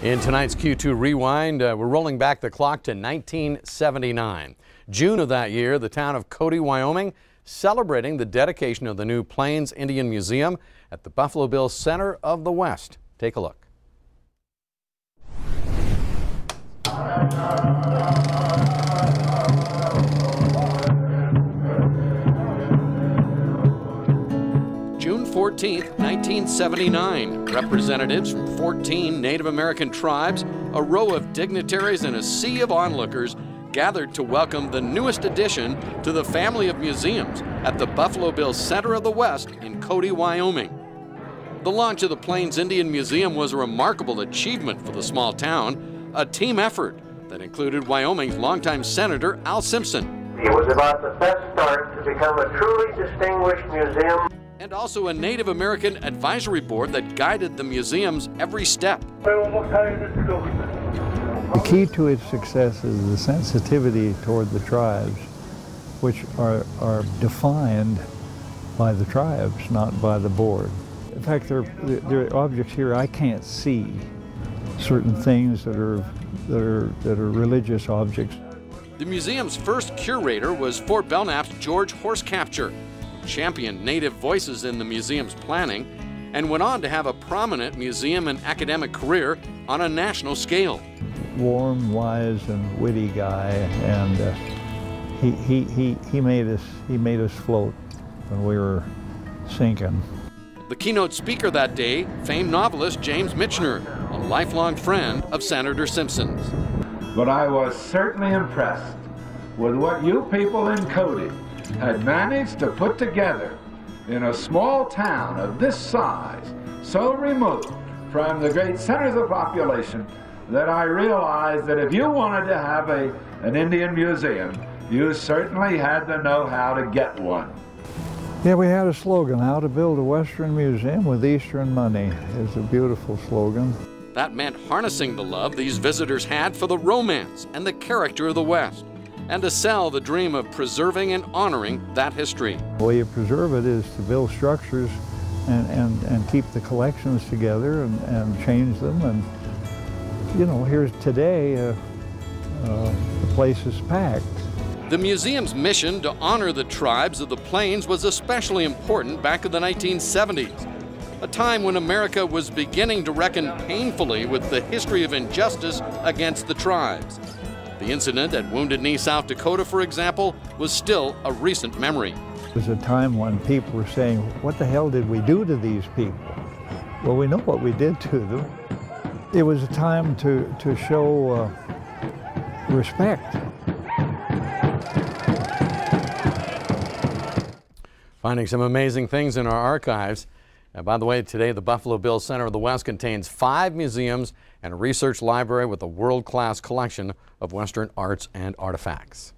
In tonight's Q2 Rewind, we're rolling back the clock to 1979. June of that year, the town of Cody, Wyoming, celebrating the dedication of the new Plains Indian Museum at the Buffalo Bills Center of the West. Take a look. June 14th, 1979. Representatives from 14 Native American tribes, a row of dignitaries, and a sea of onlookers gathered to welcome the newest addition to the family of museums at the Buffalo Bills Center of the West in Cody, Wyoming. The launch of the Plains Indian Museum was a remarkable achievement for the small town, a team effort that included Wyoming's longtime Senator Al Simpson. It was about the best start to become a truly distinguished museum. And also a Native American advisory board that guided the museum's every step. The key to its success is the sensitivity toward the tribes, which are defined by the tribes, not by the board. In fact, there are objects here I can't see, certain things that are religious objects. The museum's first curator was Fort Belknap's George Horsecapture, championed Native voices in the museum's planning, and went on to have a prominent museum and academic career on a national scale. Warm, wise, and witty guy, and he made us float when we were sinking. The keynote speaker that day, famed novelist James Michener, a lifelong friend of Senator Simpson's. But I was certainly impressed with what you people in Cody had managed to put together in a small town of this size, so remote from the great centers of population, that I realized that if you wanted to have an Indian museum, you certainly had to know how to get one. Yeah, we had a slogan, how to build a Western museum with Eastern money. It's a beautiful slogan. That meant harnessing the love these visitors had for the romance and the character of the West, and to sell the dream of preserving and honoring that history. The way you preserve it is to build structures and keep the collections together and change them. And you know, here's today, the place is packed. The museum's mission to honor the tribes of the Plains was especially important back in the 1970s, a time when America was beginning to reckon painfully with the history of injustice against the tribes. The incident at Wounded Knee, South Dakota, for example, was still a recent memory. It was a time when people were saying, what the hell did we do to these people? Well, we know what we did to them. It was a time to show respect. Finding some amazing things in our archives. By the way, today the Buffalo Bills Center of the West contains 5 museums and a research library with a world-class collection of Western arts and artifacts.